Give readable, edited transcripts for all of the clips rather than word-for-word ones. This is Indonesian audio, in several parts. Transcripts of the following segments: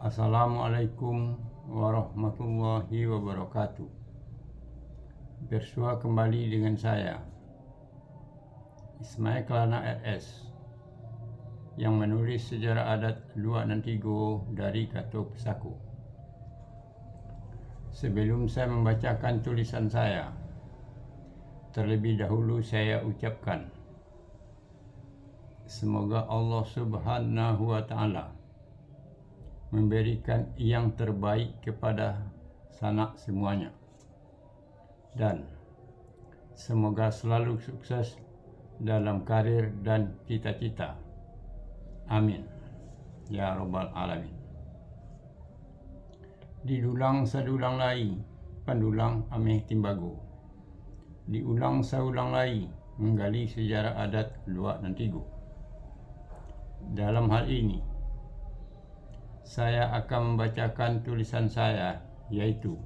Assalamualaikum warahmatullahi wabarakatuh. Bersua kembali dengan saya, Ismail Kelana RS, yang menulis sejarah adat Luak Nantigo dari Kato Pesaku. Sebelum saya membacakan tulisan saya, terlebih dahulu saya ucapkan, semoga Allah Subhanahu wa Ta'ala memberikan yang terbaik kepada sanak semuanya, dan semoga selalu sukses dalam karir dan cita-cita. Amin ya Rabbal Alamin. Didulang sadulang lai, pandulang ameh timbago. Diulang saulang lai, menggali sejarah adat Luak Nantigo. Dalam hal ini, saya akan membacakan tulisan saya, yaitu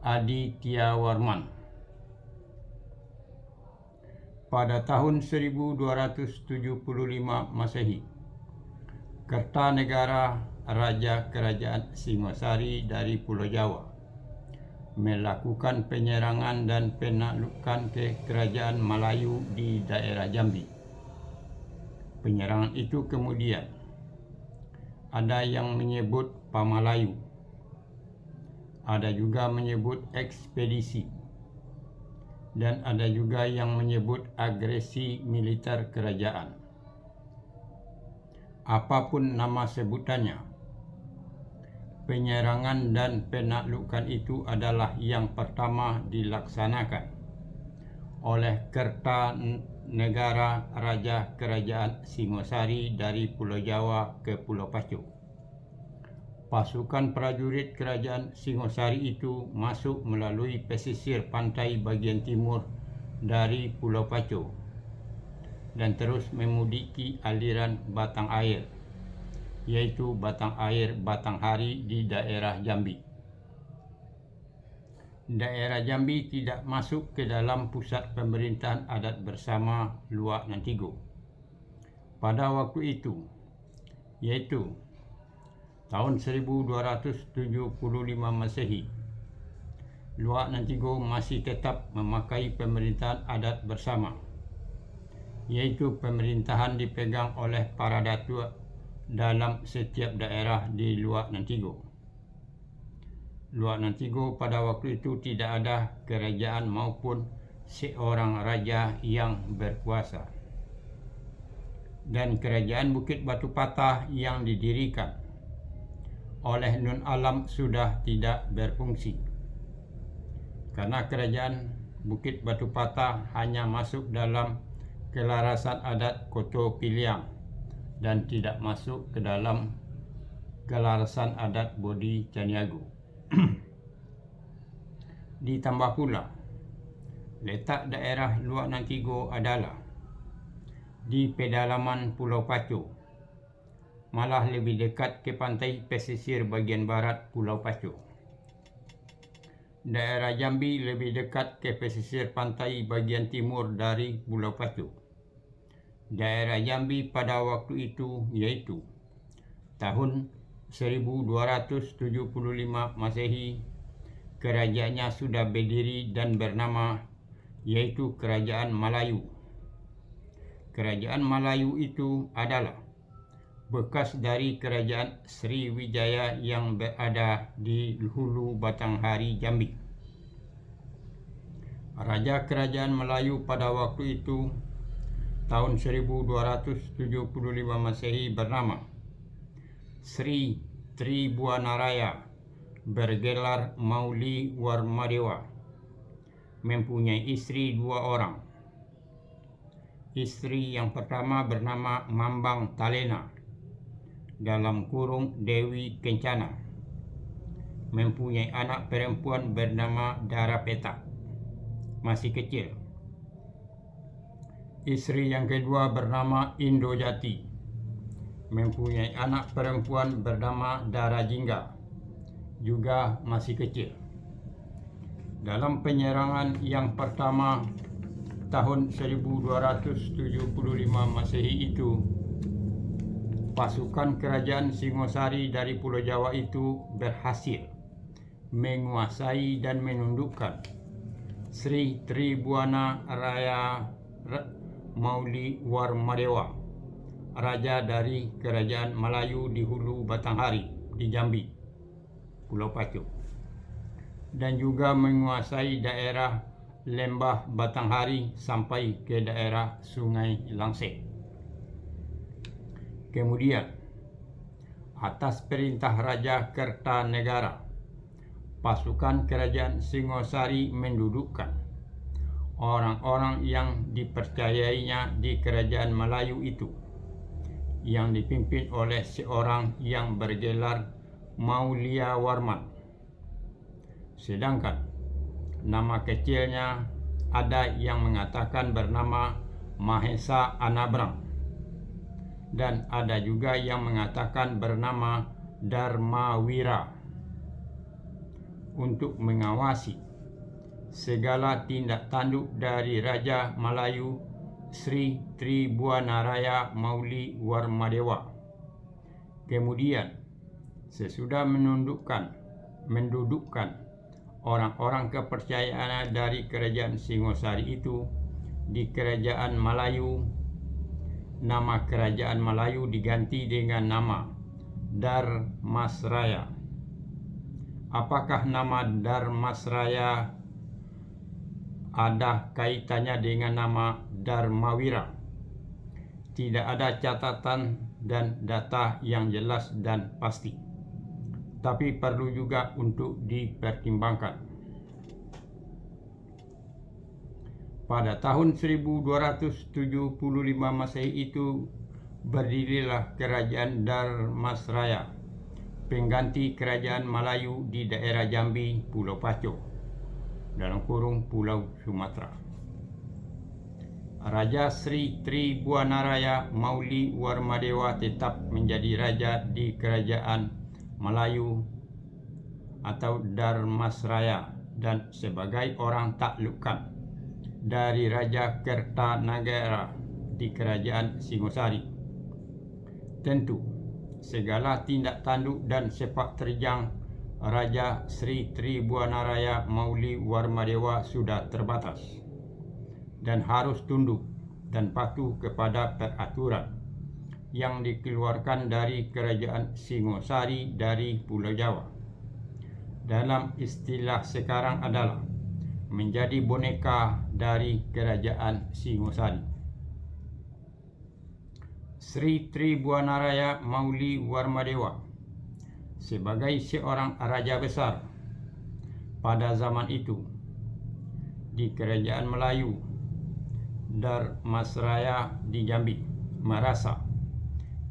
Aditya Warman. Pada tahun 1275 Masehi, Kertanegara, Raja Kerajaan Singosari dari Pulau Jawa, melakukan penyerangan dan penaklukan ke Kerajaan Melayu di daerah Jambi. Penyerangan itu kemudian ada yang menyebut Pamalayu, ada juga menyebut ekspedisi, dan ada juga yang menyebut agresi militer kerajaan. Apapun nama sebutannya, penyerangan dan penaklukan itu adalah yang pertama dilaksanakan oleh Kertanegara, Raja Kerajaan Singosari dari Pulau Jawa ke Pulau Pacu. Pasukan prajurit Kerajaan Singosari itu masuk melalui pesisir pantai bagian timur dari Pulau Pacu dan terus memudiki aliran batang air, yaitu batang air Batanghari di daerah Jambi. Daerah Jambi tidak masuk ke dalam pusat pemerintahan adat bersama Luak Nantigo pada waktu itu, yaitu tahun 1275 Masehi. Luak Nantigo masih tetap memakai pemerintahan adat bersama, yaitu pemerintahan dipegang oleh para datuk dalam setiap daerah di Luak Nantigo. Luak Nantigo pada waktu itu tidak ada kerajaan maupun seorang raja yang berkuasa, dan kerajaan Bukit Batu Patah yang didirikan oleh Nun Alam sudah tidak berfungsi, karena kerajaan Bukit Batu Patah hanya masuk dalam kelarasan adat Koto Piliang dan tidak masuk ke dalam kelarasan adat Bodi Caniago. Ditambah pula, letak daerah Luak Nantigo adalah di pedalaman Pulau Pacu, malah lebih dekat ke pantai pesisir bagian barat Pulau Pacu. Daerah Jambi lebih dekat ke pesisir pantai bagian timur dari Pulau Pacu. Daerah Jambi pada waktu itu, yaitu tahun 1275 Masehi, kerajaannya sudah berdiri dan bernama, yaitu Kerajaan Melayu. Kerajaan Melayu itu adalah bekas dari Kerajaan Sriwijaya yang berada di Hulu Batanghari, Jambi. Raja Kerajaan Melayu pada waktu itu, tahun 1275 Masehi, bernama Sri Tribuanaraya, bergelar Mauli Warmadewa, mempunyai istri 2 orang. Istri yang pertama bernama Mambang Talena, dalam kurung Dewi Kencana, mempunyai anak perempuan bernama Darapeta, masih kecil. Istri yang kedua bernama Indojati, mempunyai anak perempuan bernama Darajingga, juga masih kecil. Dalam penyerangan yang pertama tahun 1275 Masehi itu, pasukan kerajaan Singosari dari Pulau Jawa itu berhasil menguasai dan menundukkan Sri Tribuana Raya Mauli Warmadewa, raja dari kerajaan Melayu di Hulu Batanghari di Jambi, Pulau Pacu, dan juga menguasai daerah Lembah Batanghari sampai ke daerah Sungai Langsek. Kemudian, atas perintah Raja Kertanegara, pasukan kerajaan Singosari mendudukkan orang-orang yang dipercayainya di kerajaan Melayu itu, yang dipimpin oleh seorang yang bergelar Maulia Warman. Sedangkan nama kecilnya ada yang mengatakan bernama Mahesa Anabrang, dan ada juga yang mengatakan bernama Dharmawira, untuk mengawasi segala tindak tanduk dari Raja Melayu Sri Tribuanaraya Mauli Warmadewa. Kemudian, sesudah mendudukkan orang-orang kepercayaan dari kerajaan Singosari itu di kerajaan Melayu, nama kerajaan Melayu diganti dengan nama Dharmasraya. Apakah nama Dharmasraya ada kaitannya dengan nama Dharmawira? Tidak ada catatan dan data yang jelas dan pasti, tapi perlu juga untuk dipertimbangkan. Pada tahun 1275 Masehi itu berdirilah kerajaan Dharmasraya, pengganti kerajaan Melayu di daerah Jambi, Pulau Pacu, dalam kurung Pulau Sumatera. Raja Sri Tribuanaraya Mauli Warmadewa tetap menjadi raja di kerajaan Melayu atau Dharmasraya dan sebagai orang taklukan dari Raja Kertanegara di kerajaan Singosari. Tentu, segala tindak tanduk dan sepak terjang Raja Sri Tribuanaraya Mauli Warmadewa sudah terbatas dan harus tunduk dan patuh kepada peraturan yang dikeluarkan dari kerajaan Singosari dari Pulau Jawa. Dalam istilah sekarang adalah menjadi boneka dari kerajaan Singosari. Sri Tribuanaraya Mauli Warmadewa sebagai seorang raja besar pada zaman itu di kerajaan Melayu Dharmasraya di Jambi merasa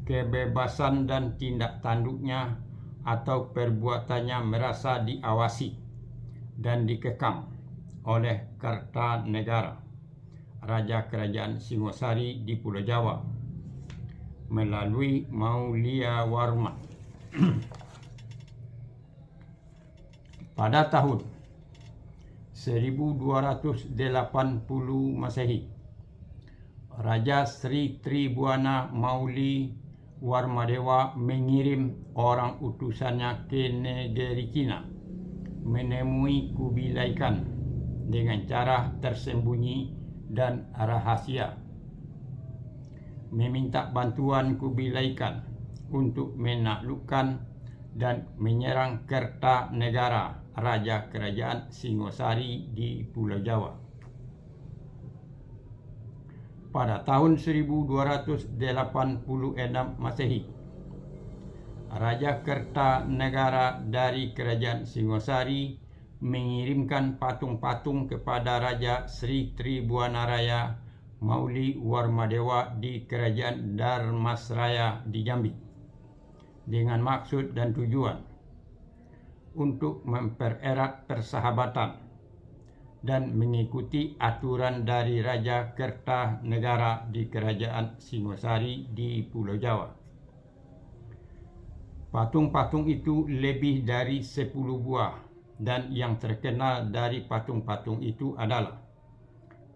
kebebasan dan tindak tanduknya atau perbuatannya merasa diawasi dan dikekang oleh Kertanegara, raja kerajaan Singosari di Pulau Jawa, melalui Maulia Warman. Pada tahun 1280 Masehi, Raja Sri Tribuana Mauli Warmadewa mengirim orang utusannya ke negeri Cina menemui Kubilai Khan dengan cara tersembunyi dan rahasia, meminta bantuan Kubilai Khan untuk menaklukkan dan menyerang Kertanegara, raja kerajaan Singosari di Pulau Jawa. Pada tahun 1286 Masehi, Raja Kertanegara dari kerajaan Singosari mengirimkan patung-patung kepada Raja Sri Tribuanaraya Mauli Warmadewa di kerajaan Dharmasraya di Jambi dengan maksud dan tujuan untuk mempererat persahabatan dan mengikuti aturan dari Raja Kertanegara di kerajaan Singosari di Pulau Jawa. Patung-patung itu lebih dari 10 buah, dan yang terkenal dari patung-patung itu adalah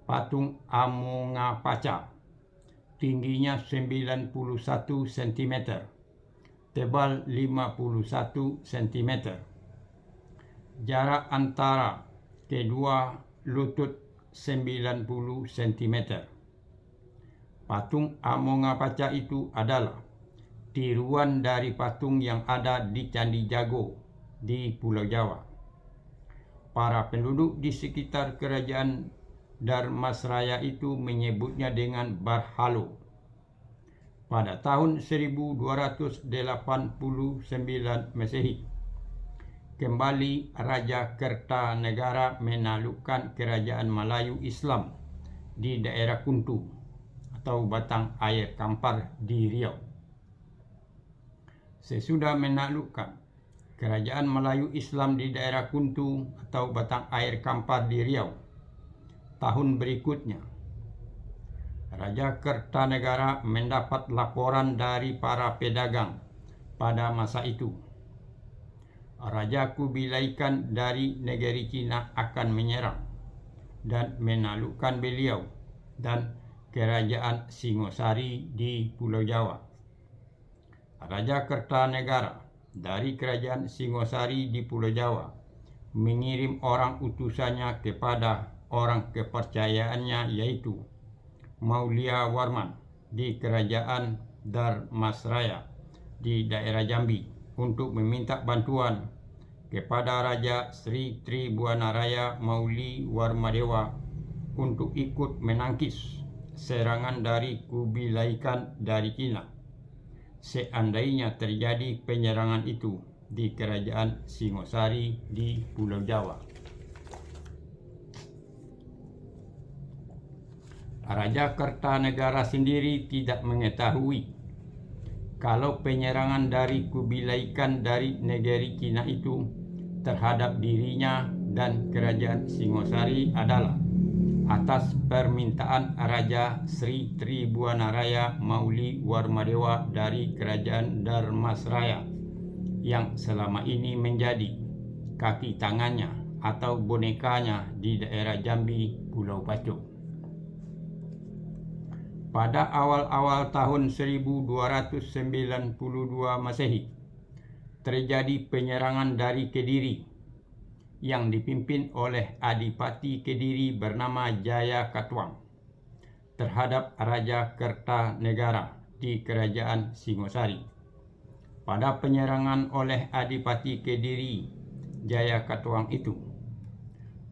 patung Amongapaca, tingginya 91 cm, tebal 51 cm. Jarak antara kedua lutut 90 cm. Patung Amongapaca itu adalah tiruan dari patung yang ada di Candi Jago di Pulau Jawa. Para penduduk di sekitar kerajaan Dharmasraya itu menyebutnya dengan Barhalo. Pada tahun 1289 Masehi, kembali Raja Kertanegara menaklukkan kerajaan Melayu Islam di daerah Kuntu atau Batang Air Kampar di Riau. Sesudah menaklukkan kerajaan Melayu Islam di daerah Kuntu atau Batang Air Kampar di Riau, tahun berikutnya Raja Kertanegara mendapat laporan dari para pedagang pada masa itu. Raja Kubilai Khan dari negeri Cina akan menyerang dan menaklukkan beliau dan kerajaan Singosari di Pulau Jawa. Raja Kertanegara dari kerajaan Singosari di Pulau Jawa mengirim orang utusannya kepada orang kepercayaannya, yaitu Maulia Warman di kerajaan Dharmasraya di daerah Jambi, untuk meminta bantuan kepada Raja Sri Tribhuwanaraya Mauli Warmadewa untuk ikut menangkis serangan dari Kubilai Khan dari Cina seandainya terjadi penyerangan itu di kerajaan Singosari di Pulau Jawa. Raja Kertanegara sendiri tidak mengetahui kalau penyerangan dari Kubilai Khan dari negeri Cina itu terhadap dirinya dan kerajaan Singosari adalah atas permintaan Raja Sri Tribhuwanaraya Mauli Warmadewa dari kerajaan Dharmasraya, yang selama ini menjadi kaki tangannya atau bonekanya di daerah Jambi, Pulau Pacu. Pada awal-awal tahun 1292 Masehi, terjadi penyerangan dari Kediri yang dipimpin oleh Adipati Kediri bernama Jaya Katuang terhadap Raja Kertanegara di kerajaan Singosari. Pada penyerangan oleh Adipati Kediri Jaya Katuang itu,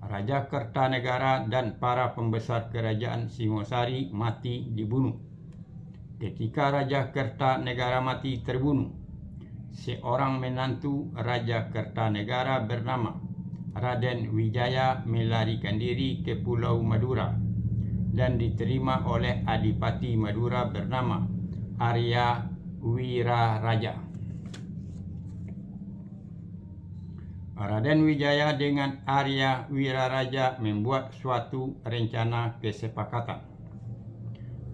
Raja Kertanegara dan para pembesar kerajaan Singosari mati dibunuh. Ketika Raja Kertanegara mati terbunuh, seorang menantu Raja Kertanegara bernama Raden Wijaya melarikan diri ke Pulau Madura dan diterima oleh Adipati Madura bernama Arya Wiraraja. Raden Wijaya dengan Arya Wiraraja membuat suatu rencana kesepakatan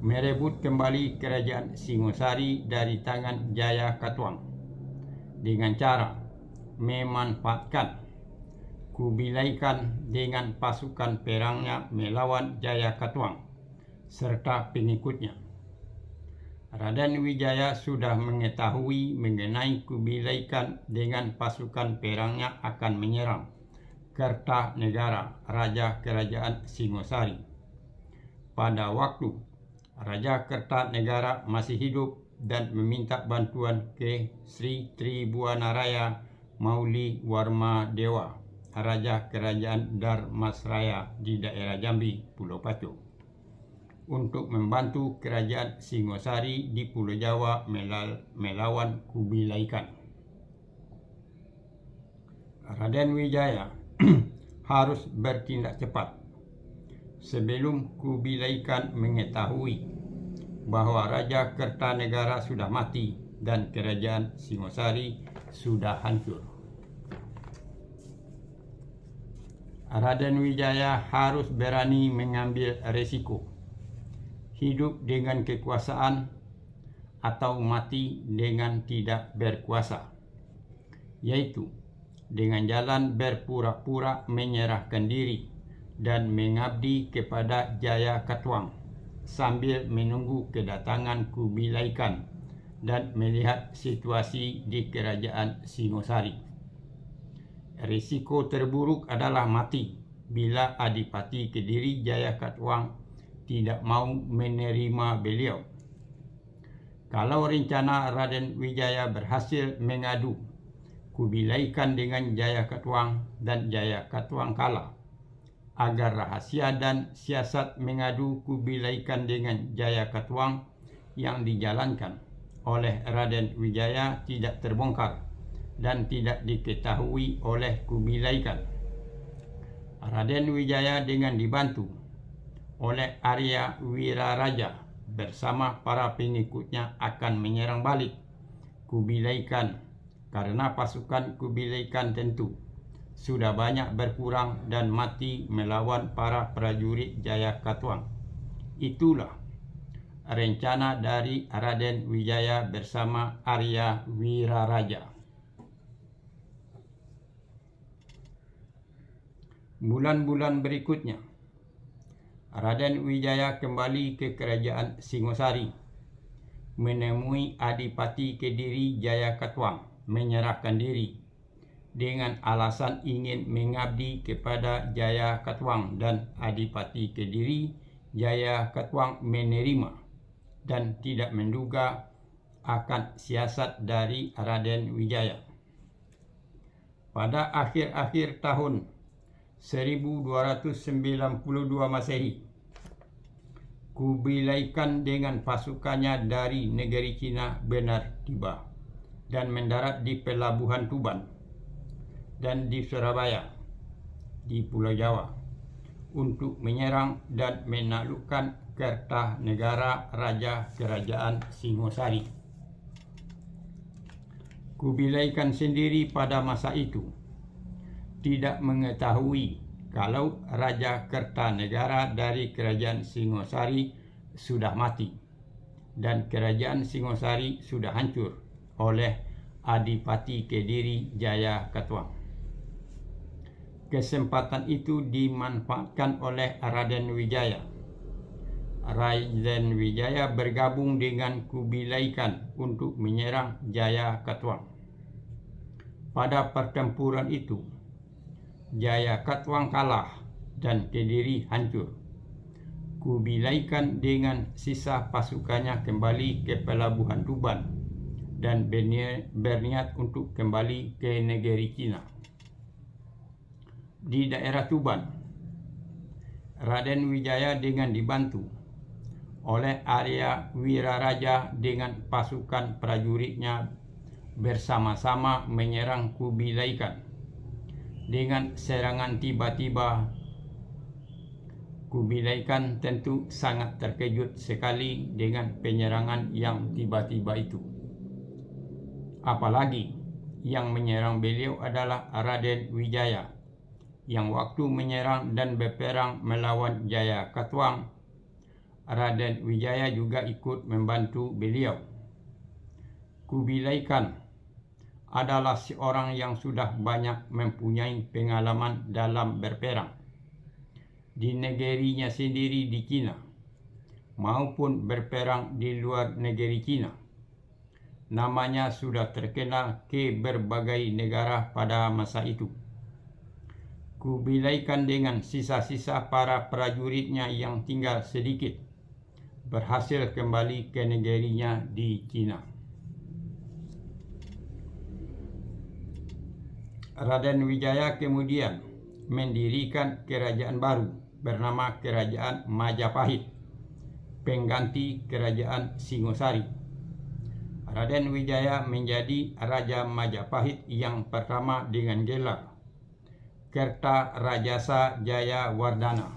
merebut kembali kerajaan Singosari dari tangan Jaya Katuang dengan cara memanfaatkan Kubilai Khan dengan pasukan perangnya melawan Jaya Katuang serta pengikutnya. Raden Wijaya sudah mengetahui mengenai Kubilai Khan dengan pasukan perangnya akan menyerang Kertanegara, raja kerajaan Singosari. Pada waktu Raja Kertanegara masih hidup dan meminta bantuan ke Sri Tribhuwanaraya Mauli Warmadewa, raja kerajaan Dharmasraya di daerah Jambi, Pulau Pacu, untuk membantu kerajaan Singosari di Pulau Jawa melawan Kubilai Khan. Raden Wijaya harus bertindak cepat sebelum Kubilai Khan mengetahui bahwa Raja Kertanegara sudah mati dan kerajaan Singosari sudah hancur. Raden Wijaya harus berani mengambil resiko hidup dengan kekuasaan atau mati dengan tidak berkuasa, yaitu dengan jalan berpura-pura menyerahkan diri dan mengabdi kepada Jaya Katuang sambil menunggu kedatangan Kubilai Khan dan melihat situasi di kerajaan Singosari. Risiko terburuk adalah mati bila Adipati Kediri Jayakatwang tidak mau menerima beliau. Kalau rencana Raden Wijaya berhasil mengadu Kubilai Khan dengan Jayakatwang dan Jayakatwang kalah, agar rahasia dan siasat mengadu Kubilai Khan dengan Jayakatwang yang dijalankan oleh Raden Wijaya tidak terbongkar dan tidak diketahui oleh Kubilai Khan, Raden Wijaya dengan dibantu oleh Arya Wiraraja bersama para pengikutnya akan menyerang balik Kubilai Khan, karena pasukan Kubilai Khan tentu sudah banyak berkurang dan mati melawan para prajurit Jayakatwang. Itulah rencana dari Raden Wijaya bersama Arya Wiraraja. Bulan-bulan berikutnya, Raden Wijaya kembali ke kerajaan Singosari, menemui Adipati Kediri Jayakatwang menyerahkan diri dengan alasan ingin mengabdi kepada Jayakatwang, dan Adipati Kediri Jayakatwang menerima dan tidak menduga akan siasat dari Raden Wijaya. Pada akhir-akhir tahun 1292 Masehi, Kubilai Khan dengan pasukannya dari negeri Cina benar tiba dan mendarat di pelabuhan Tuban dan di Surabaya di Pulau Jawa untuk menyerang dan menaklukkan Kertanegara, Raja Kerajaan Singosari. Kubilai Khan sendiri pada masa itu tidak mengetahui kalau Raja Kertanegara dari Kerajaan Singosari sudah mati dan Kerajaan Singosari sudah hancur oleh Adipati Kediri Jayakatwang. Kesempatan itu dimanfaatkan oleh Raden Wijaya. Raden Wijaya bergabung dengan Kubilai Khan untuk menyerang Jayakatwang. Pada pertempuran itu, Jayakatwang kalah dan Kediri hancur. Kubilai Khan dengan sisa pasukannya kembali ke pelabuhan Tuban dan berniat untuk kembali ke negeri Cina. Di daerah Tuban, Raden Wijaya dengan dibantu oleh Arya Wiraraja dengan pasukan prajuritnya bersama-sama menyerang Kubilai Khan. Dengan serangan tiba-tiba, Kubilai Khan tentu sangat terkejut sekali dengan penyerangan yang tiba-tiba itu. Apalagi yang menyerang beliau adalah Raden Wijaya, yang waktu menyerang dan berperang melawan Jayakatwang, Raden Wijaya juga ikut membantu beliau. Kubilai Khan adalah seorang yang sudah banyak mempunyai pengalaman dalam berperang di negerinya sendiri di Cina maupun berperang di luar negeri Cina. Namanya sudah terkenal ke berbagai negara pada masa itu. Kubilai Khan dengan sisa-sisa para prajuritnya yang tinggal sedikit berhasil kembali ke negerinya di Cina. Raden Wijaya kemudian mendirikan kerajaan baru bernama Kerajaan Majapahit, pengganti Kerajaan Singosari. Raden Wijaya menjadi Raja Majapahit yang pertama dengan gelar Kertarajasa Jayawardhana.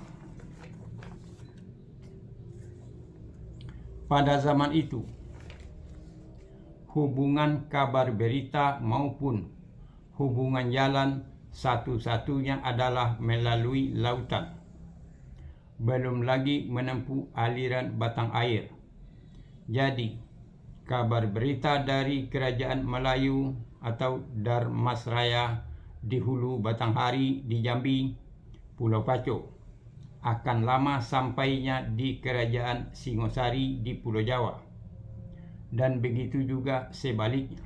Pada zaman itu, hubungan kabar berita maupun hubungan jalan satu-satunya adalah melalui lautan. Belum lagi menempuh aliran batang air. Jadi, kabar berita dari Kerajaan Melayu atau Dharmasraya di Hulu Batanghari di Jambi, Pulau Paco, akan lama sampainya di Kerajaan Singosari di Pulau Jawa, dan begitu juga sebaliknya.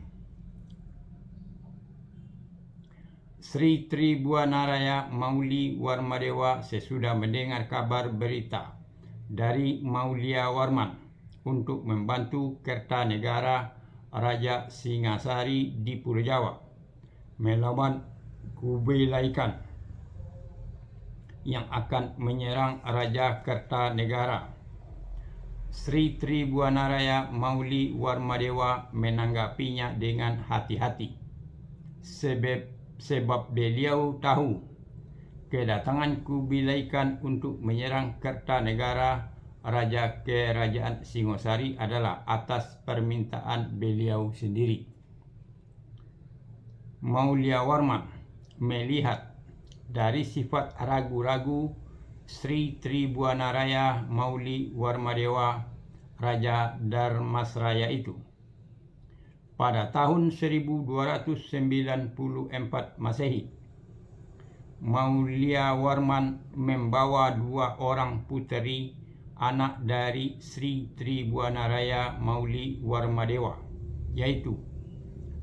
Sri Tribuanaraya Mauli Warmadewa sesudah mendengar kabar berita dari Maulia Warman untuk membantu Kertanegara Raja Singasari di Pulau Jawa melawan Kubilaikan yang akan menyerang Raja Kertanegara. Sri Tribuanaraya Mauli Warmadewa menanggapinya dengan hati-hati, sebab beliau tahu kedatangan Kubilaikan untuk menyerang Kertanegara Raja Kerajaan Singosari adalah atas permintaan beliau sendiri. Maulia Warman melihat dari sifat ragu-ragu Sri Tribuanaraya Mauli Warmadewa Raja Dharmasraya itu. Pada tahun 1294 Masehi, Maulia Warman membawa 2 orang puteri anak dari Sri Tribuanaraya Mauli Warmadewa, yaitu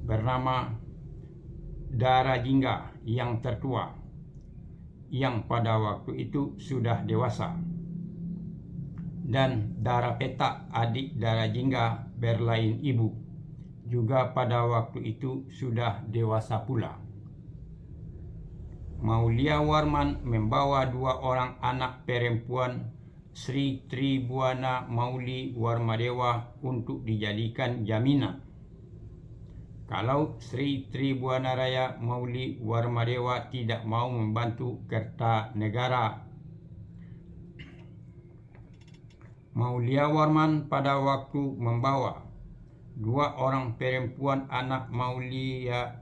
bernama Darajingga yang tertua, yang pada waktu itu sudah dewasa, dan Darapeta adik Darajingga berlain ibu, juga pada waktu itu sudah dewasa pula. Maulia Warman membawa 2 orang anak perempuan Sri Tribuana Mauli Warmadewa untuk dijadikan jaminan kalau Sri Tribuanaraya Mauli Warmadewa tidak mau membantu Kertanegara. Maulia Warman pada waktu membawa 2 orang perempuan anak Maulia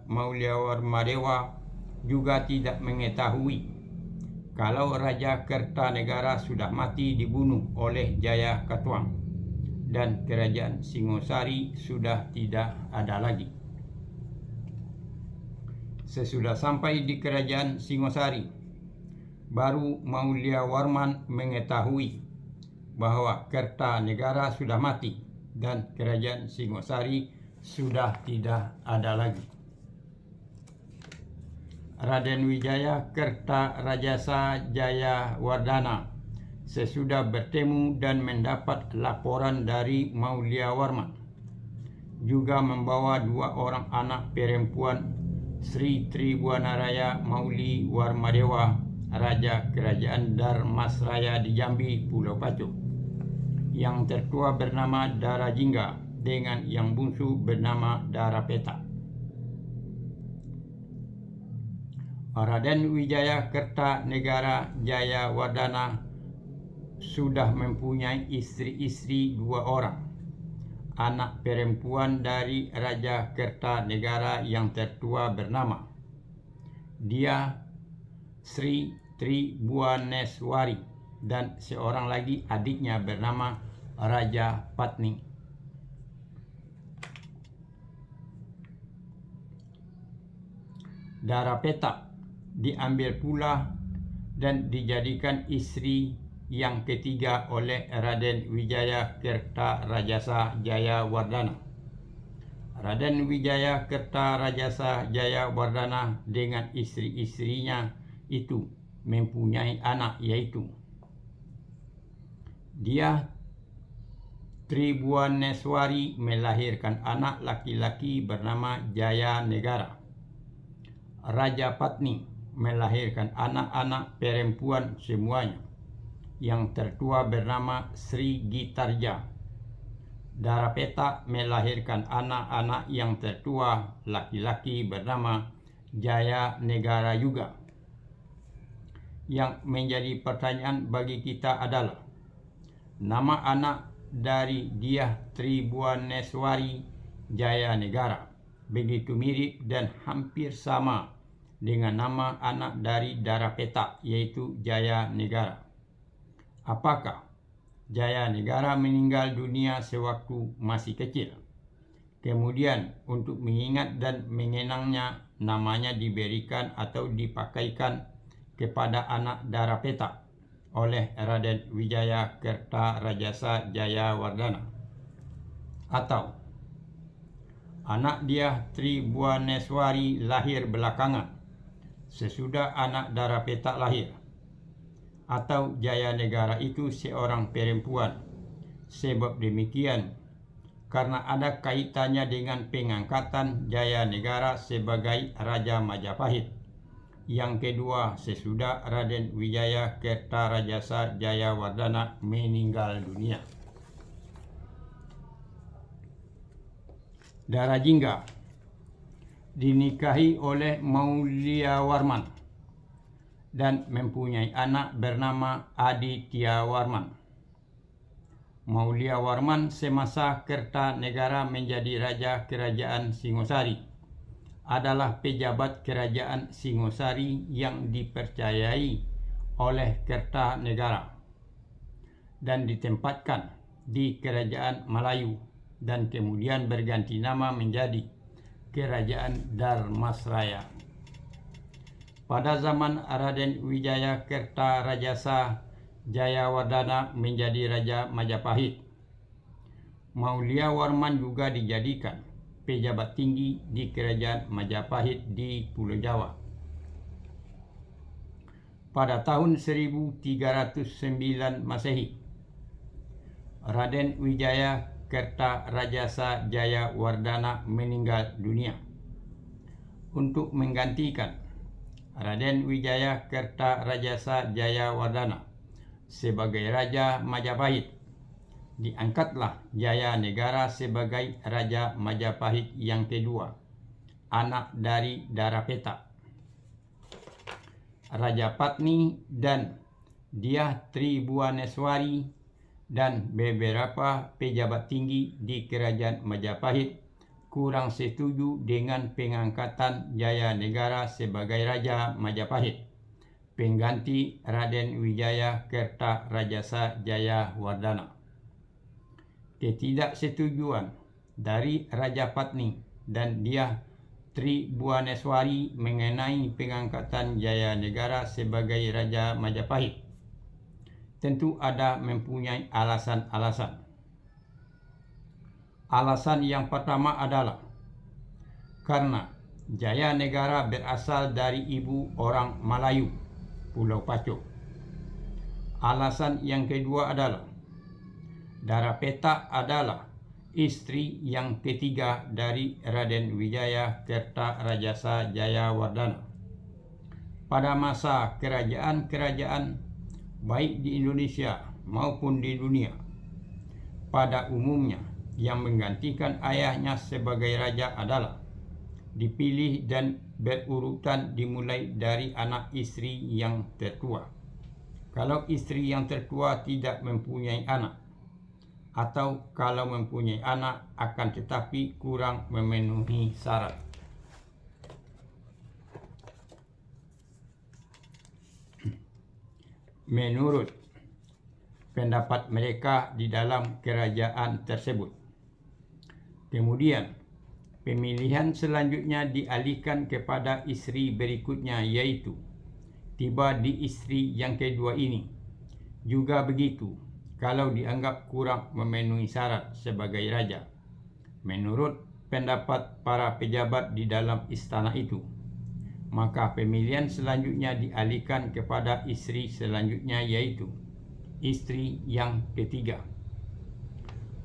Warmadewa juga tidak mengetahui kalau Raja Kertanegara sudah mati dibunuh oleh Jaya Katuang dan Kerajaan Singosari sudah tidak ada lagi. Sesudah sampai di Kerajaan Singosari, baru Maulia Warman mengetahui bahwa Kertanegara sudah mati dan Kerajaan Singosari sudah tidak ada lagi. Raden Wijaya Kertarajasa Jayawardana sesudah bertemu dan mendapat laporan dari Maulia Warman, juga membawa 2 orang anak perempuan Sri Tribuanaraya Mauli Warmadewa Raja Kerajaan Dharmasraya di Jambi, Pulau Pacu, yang tertua bernama Darajingga dengan yang bungsu bernama Darapeta. Raden Wijaya Kertanegara Jayawardana sudah mempunyai istri-istri 2 orang, anak perempuan dari Raja Kertanegara yang tertua bernama Dia Sri Tribuaneswari dan seorang lagi adiknya bernama Raja Patni. Darapeta diambil pula dan dijadikan istri yang ketiga oleh Raden Wijaya Kertarajasa Jayawardana. Raden Wijaya Kertarajasa Jayawardana dengan istri-istrinya itu mempunyai anak, yaitu Dia Tribuaneswari melahirkan anak laki-laki bernama Jayanegara. Raja Patni melahirkan anak-anak perempuan semuanya, yang tertua bernama Sri Gitarja. Darapeta melahirkan anak-anak yang tertua laki-laki bernama Jayanegara juga. Yang menjadi pertanyaan bagi kita adalah, nama anak dari Dia Tribuaneswari Jayanegara begitu mirip dan hampir sama dengan nama anak dari Darapeta, yaitu Jayanegara. Apakah Jayanegara meninggal dunia sewaktu masih kecil? Kemudian untuk mengingat dan mengenangnya, namanya diberikan atau dipakaikan kepada anak Darapeta oleh Raden Wijaya Kertarajasa Jayawardhana. Atau anak dia Tribhuwaneswari lahir belakangan sesudah anak Darapeta lahir. Atau Jayanegara itu seorang perempuan. Sebab demikian, karena ada kaitannya dengan pengangkatan Jayanegara sebagai Raja Majapahit. Yang kedua, sesudah Raden Wijaya Kertarajasa Jayawardhana meninggal dunia. Darajingga dinikahi oleh Mauliawarman dan mempunyai anak bernama Adityawarman. Mauliawarman semasa Kertanegara menjadi Raja Kerajaan Singosari adalah pejabat Kerajaan Singosari yang dipercayai oleh Kertanegara dan ditempatkan di Kerajaan Melayu dan kemudian berganti nama menjadi Kerajaan Dharmasraya. Pada zaman Raden Wijaya Kertarajasa Jayawardhana menjadi Raja Majapahit, Mauliawarman juga dijadikan pejabat tinggi di Kerajaan Majapahit di Pulau Jawa. Pada tahun 1309 Masehi, Raden Wijaya Kertarajasa Jayawardhana meninggal dunia. Untuk menggantikan Raden Wijaya Kertarajasa Jayawardhana sebagai Raja Majapahit, diangkatlah Jayanegara sebagai Raja Majapahit yang kedua, anak dari Darapeta. Raja Patni dan Dyah Tribhuwaneswari dan beberapa pejabat tinggi di Kerajaan Majapahit kurang setuju dengan pengangkatan Jayanegara sebagai Raja Majapahit, pengganti Raden Wijaya Kertarajasa Jayawardhana. Ketidaksetujuan dari Raja Patni dan Dyah Tribhuwaneswari mengenai pengangkatan Jayanegara sebagai Raja Majapahit tentu ada mempunyai alasan-alasan. Alasan yang pertama adalah karena Jayanegara berasal dari ibu orang Melayu, Pulau Pacu. Alasan yang kedua adalah Darapeta adalah istri yang ketiga dari Raden Wijaya Kertarajasa Jayawardhana. Pada masa kerajaan-kerajaan baik di Indonesia maupun di dunia, pada umumnya yang menggantikan ayahnya sebagai raja adalah dipilih dan berurutan dimulai dari anak istri yang tertua. Kalau istri yang tertua tidak mempunyai anak, atau kalau mempunyai anak akan tetapi kurang memenuhi syarat. Menurut pendapat mereka di dalam kerajaan tersebut, kemudian pemilihan selanjutnya dialihkan kepada istri berikutnya, yaitu tiba di istri yang kedua ini. Juga begitu kalau dianggap kurang memenuhi syarat sebagai raja, menurut pendapat para pejabat di dalam istana itu, maka pemilihan selanjutnya dialihkan kepada istri selanjutnya, yaitu istri yang ketiga.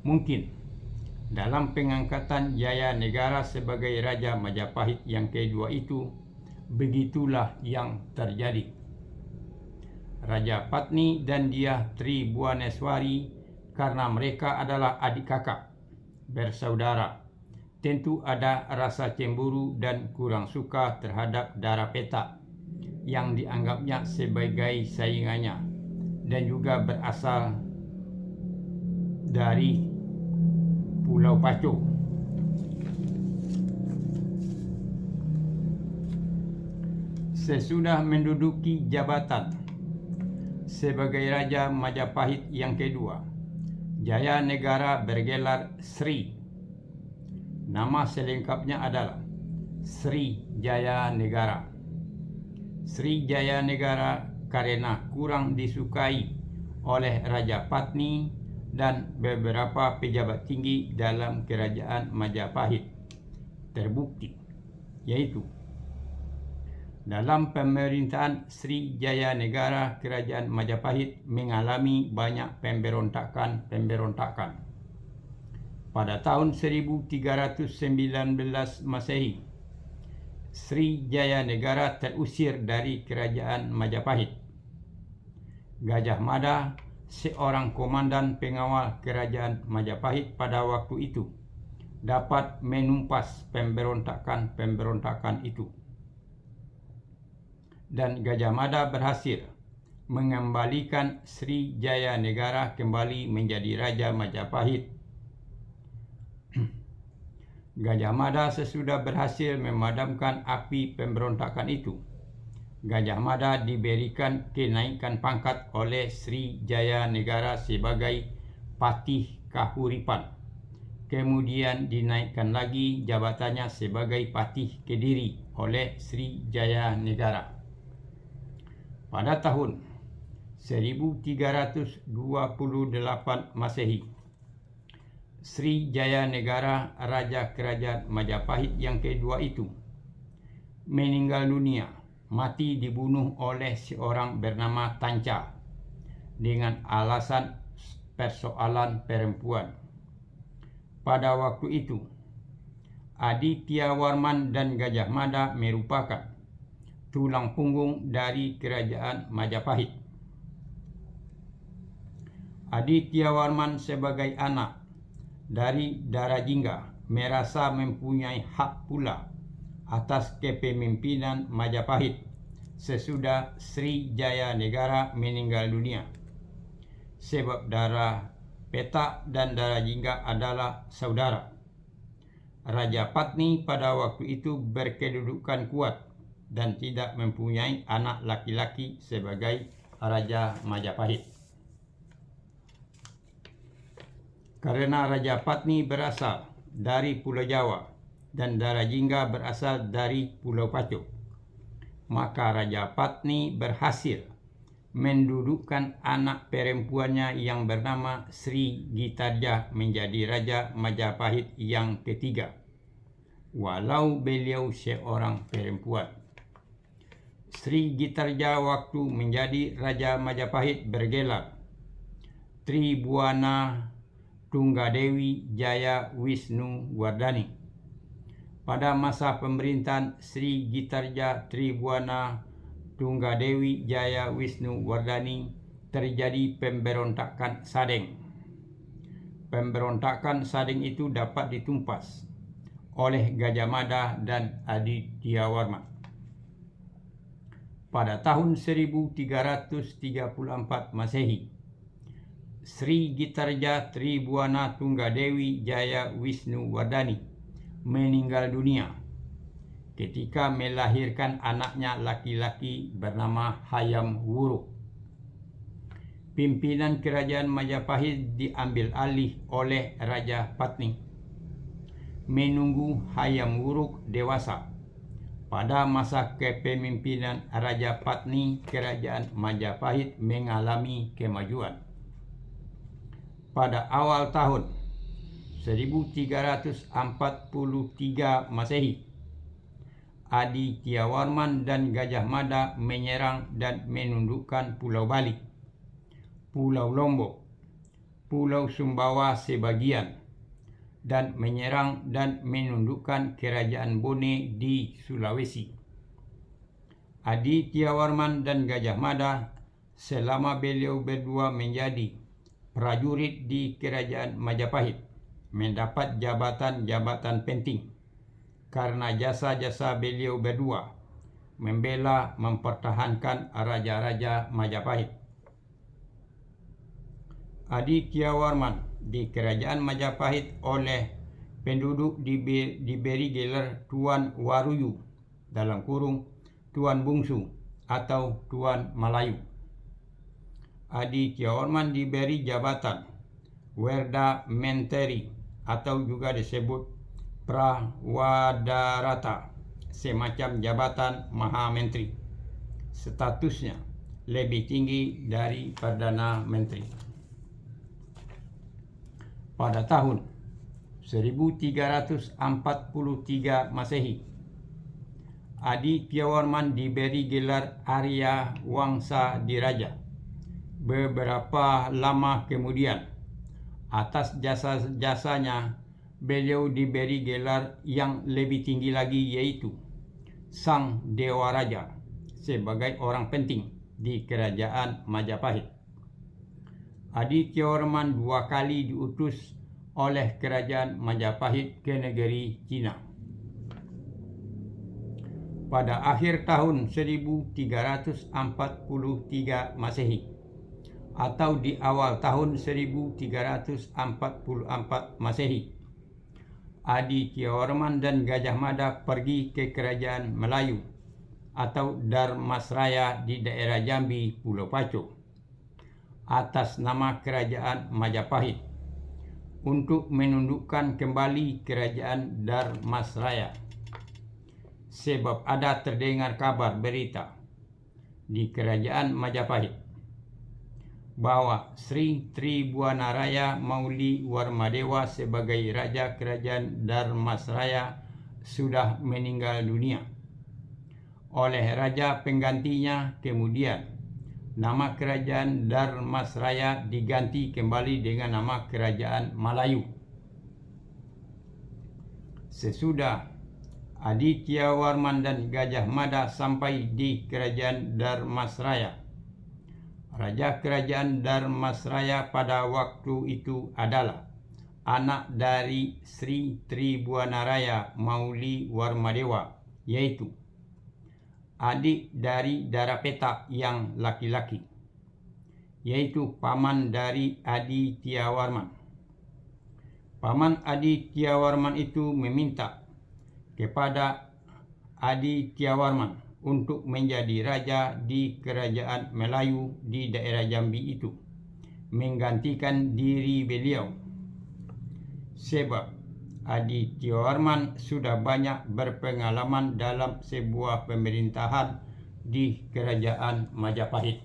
Mungkin dalam pengangkatan Jayanegara sebagai Raja Majapahit yang kedua itu, begitulah yang terjadi. Raja Patni dan Dyah Tribhuwaneswari, karena mereka adalah adik kakak, bersaudara, tentu ada rasa cemburu dan kurang suka terhadap Darapeta yang dianggapnya sebagai saingannya dan juga berasal dari Pulau Pacu. Sesudah menduduki jabatan sebagai Raja Majapahit yang kedua, Jayanegara bergelar Sri. Nama selengkapnya adalah Sri Jayanegara. Sri Jayanegara karena kurang disukai oleh Raja Patni dan beberapa pejabat tinggi dalam kerajaan Majapahit. Terbukti, yaitu dalam pemerintahan Sri Jaya Negara, kerajaan Majapahit mengalami banyak pemberontakan. Pada tahun 1319 Masehi, Sri Jaya Negara terusir dari kerajaan Majapahit. Gajah Mada, seorang komandan pengawal kerajaan Majapahit pada waktu itu, dapat menumpas pemberontakan itu. Dan Gajah Mada berhasil mengembalikan Sri Jaya Negara kembali menjadi Raja Majapahit. Gajah Mada sesudah berhasil memadamkan api pemberontakan itu, Gajah Mada diberikan kenaikan pangkat oleh Sri Jaya Negara sebagai Patih Kahuripan. Kemudian dinaikkan lagi jabatannya sebagai Patih Kediri oleh Sri Jaya Negara. Pada tahun 1328 Masehi, Sri Jaya Negara, Raja Kerajaan Majapahit yang kedua itu, meninggal dunia, mati dibunuh oleh seorang bernama Tanca dengan alasan persoalan perempuan. Pada waktu itu, Aditya Warman dan Gajah Mada merupakan tulang punggung dari kerajaan Majapahit. Aditya Warman sebagai anak dari Darajingga merasa mempunyai hak pula atas kepemimpinan Majapahit sesudah Sri Jaya Negara meninggal dunia, sebab Dara Petak dan Darajingga adalah saudara. Raja Patni pada waktu itu berkedudukan kuat dan tidak mempunyai anak laki-laki sebagai Raja Majapahit. Karena Raja Patni berasal dari Pulau Jawa dan Darajingga berasal dari Pulau Pacu, maka Raja Patni berhasil mendudukkan anak perempuannya yang bernama Sri Gitarja menjadi Raja Majapahit yang ketiga, walau beliau seorang perempuan. Sri Gitarja waktu menjadi Raja Majapahit bergelar Tribhuwana Tunggadewi Jaya Wisnu Wardani. Pada masa pemerintahan Sri Gitarja Tribhuwana Tunggadewi Jaya Wisnu Wardani terjadi pemberontakan Sadeng. Pemberontakan Sadeng itu dapat ditumpas oleh Gajah Mada dan Aditya Warman. Pada tahun 1334 Masehi, Sri Gitarja Tribhuwana Tunggadewi Jaya Wisnu Wardani meninggal dunia ketika melahirkan anaknya laki-laki bernama Hayam Wuruk. Pimpinan kerajaan Majapahit diambil alih oleh Raja Patni. Menunggu Hayam Wuruk dewasa, pada masa kepemimpinan Raja Patni, kerajaan Majapahit mengalami kemajuan. Pada awal tahun 1343 Masehi, Aditya Warman dan Gajah Mada menyerang dan menundukkan Pulau Bali, Pulau Lombok, Pulau Sumbawa sebagian, dan menyerang dan menundukkan Kerajaan Bone di Sulawesi. Aditya Warman dan Gajah Mada selama beliau berdua menjadi prajurit di Kerajaan Majapahit mendapat jabatan-jabatan penting karena jasa-jasa beliau berdua membela mempertahankan raja-raja Majapahit. Aditya Warman di Kerajaan Majapahit oleh penduduk diberi gelar Tuan Waruyu dalam kurung Tuan Bungsu atau Tuan Melayu. Aditya Warman diberi jabatan Werda Menteri atau juga disebut Prawadarata, semacam jabatan Maha Menteri. Statusnya lebih tinggi dari Perdana Menteri. Pada tahun 1343 Masehi, Adityawarman diberi gelar Arya Wangsa Diraja. Beberapa lama kemudian, atas jasa-jasanya, beliau diberi gelar yang lebih tinggi lagi, yaitu Sang Dewa Raja, sebagai orang penting di kerajaan Majapahit. Adityawarman 2 kali diutus oleh kerajaan Majapahit ke negeri Cina. Pada akhir tahun 1343 Masehi atau di awal tahun 1344 Masehi, Adityawarman dan Gajah Mada pergi ke kerajaan Melayu atau Dharmasraya di daerah Jambi, Pulau Pacu, atas nama kerajaan Majapahit untuk menundukkan kembali kerajaan Dharmasraya. Sebab ada terdengar kabar berita di kerajaan Majapahit bahwa Sri Tribhuwanaraya Mauli Warmadewa sebagai raja kerajaan Dharmasraya sudah meninggal dunia. Oleh raja penggantinya, kemudian nama kerajaan Dharmasraya diganti kembali dengan nama kerajaan Melayu. Sesudah Adityawarman dan Gajah Mada sampai di kerajaan Dharmasraya, raja kerajaan Dharmasraya pada waktu itu adalah anak dari Sri Tribhuwanaraya Mauli Warmadewa, yaitu adik dari Darapeta yang laki-laki, yaitu paman dari Adityawarman. Paman Adityawarman itu meminta kepada Adityawarman untuk menjadi raja di kerajaan Melayu di daerah Jambi itu, menggantikan diri beliau. Sebab Adityawarman sudah banyak berpengalaman dalam sebuah pemerintahan di kerajaan Majapahit.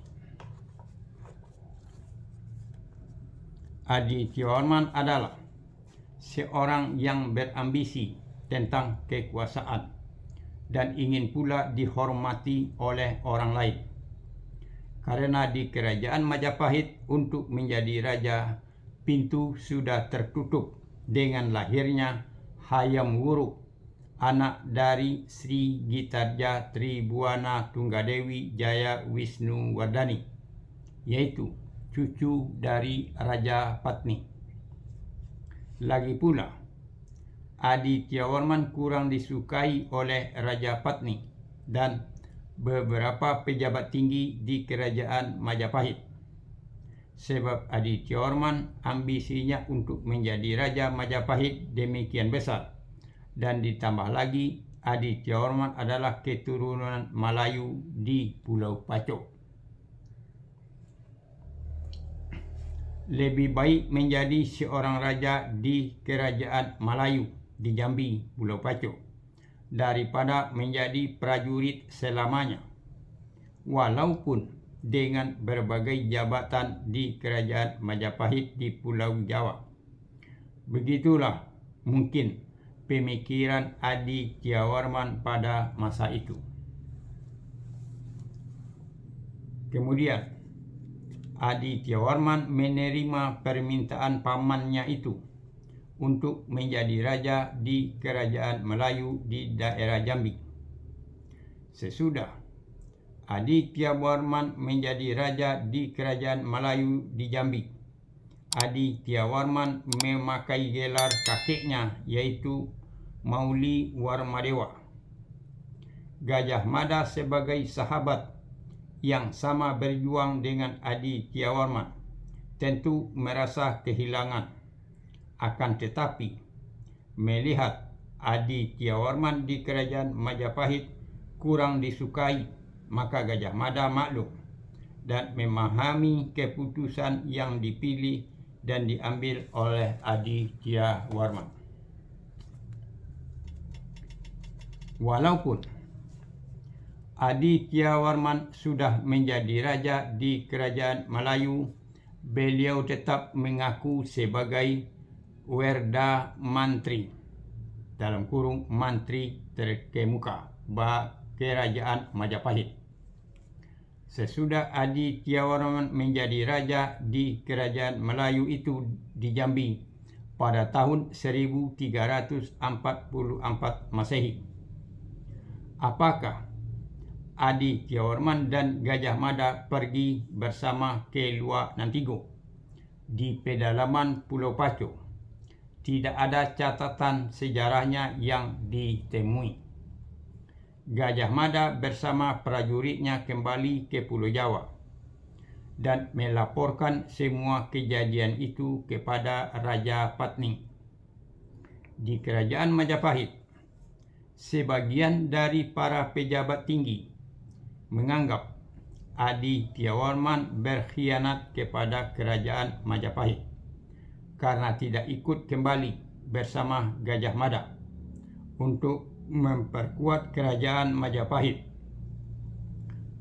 Adityawarman adalah seorang yang berambisi tentang kekuasaan dan ingin pula dihormati oleh orang lain. Karena di kerajaan Majapahit untuk menjadi raja, pintu sudah tertutup dengan lahirnya Hayam Wuruk, anak dari Sri Gitarja Tribhuwana Tunggadewi Jaya Wisnu Wardani, yaitu cucu dari Raja Patni. Lagi pula, Adityawarman kurang disukai oleh Raja Patni dan beberapa pejabat tinggi di kerajaan Majapahit. Sebab Adityawarman ambisinya untuk menjadi Raja Majapahit demikian besar, dan ditambah lagi Adityawarman adalah keturunan Melayu di Pulau Pacu. Lebih baik menjadi seorang raja di kerajaan Melayu di Jambi, Pulau Pacu, daripada menjadi prajurit selamanya, walaupun dengan berbagai jabatan di kerajaan Majapahit di Pulau Jawa. Begitulah mungkin pemikiran Adityawarman pada masa itu. Kemudian Adityawarman menerima permintaan pamannya itu untuk menjadi raja di kerajaan Melayu di daerah Jambi. Sesudah Adityawarman menjadi raja di kerajaan Melayu di Jambi, Adityawarman memakai gelar kakeknya, yaitu Mauli Warmadewa. Gajah Mada sebagai sahabat yang sama berjuang dengan Adityawarman tentu merasa kehilangan. Akan tetapi, melihat Adityawarman di kerajaan Majapahit kurang disukai, maka Gajah Mada maklum dan memahami keputusan yang dipilih dan diambil oleh Adityawarman. Walaupun Aditya Warman sudah menjadi raja di Kerajaan Melayu. Beliau tetap mengaku sebagai Werda Mantri, dalam kurung Mantri terkemuka Kerajaan Majapahit. Sesudah Aditya Warman menjadi raja di Kerajaan Melayu itu di Jambi pada tahun 1344 Masehi. Apakah Aditya Warman dan Gajah Mada pergi bersama ke Luar Nantigo di pedalaman Pulau Pacu? Tidak ada catatan sejarahnya yang ditemui. Gajah Mada bersama prajuritnya kembali ke Pulau Jawa dan melaporkan semua kejadian itu kepada Raja Patni di Kerajaan Majapahit. Sebagian dari para pejabat tinggi menganggap Aditya Warman berkhianat kepada Kerajaan Majapahit karena tidak ikut kembali bersama Gajah Mada untuk memperkuat Kerajaan Majapahit.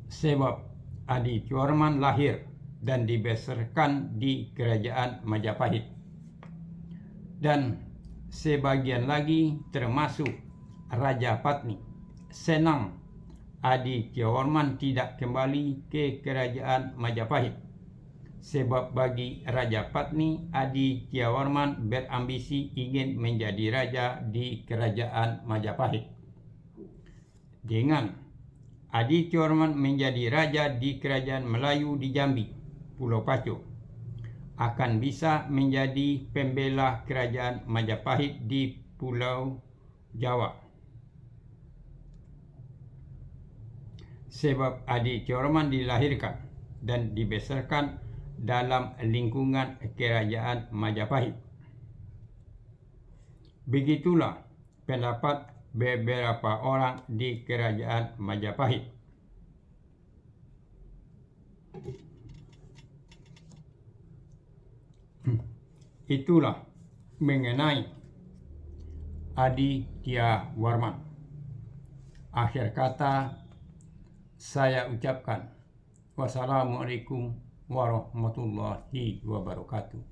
Sebab Aditya Warman lahir dan dibesarkan di Kerajaan Majapahit. Dan sebagian lagi termasuk Raja Patni senang Aditya Warman tidak kembali ke Kerajaan Majapahit. Sebab bagi Raja Patni, Aditya Warman berambisi ingin menjadi raja di Kerajaan Majapahit. Dengan Aditya Warman menjadi raja di Kerajaan Melayu di Jambi, Pulau Pacu, akan bisa menjadi pembela Kerajaan Majapahit di Pulau Jawa. Sebab Aditya Warman dilahirkan dan dibesarkan dalam lingkungan Kerajaan Majapahit. Begitulah pendapat beberapa orang di Kerajaan Majapahit. Itulah mengenai Aditya Warman. Akhir kata saya ucapkan wassalamualaikum warahmatullahi wabarakatuh.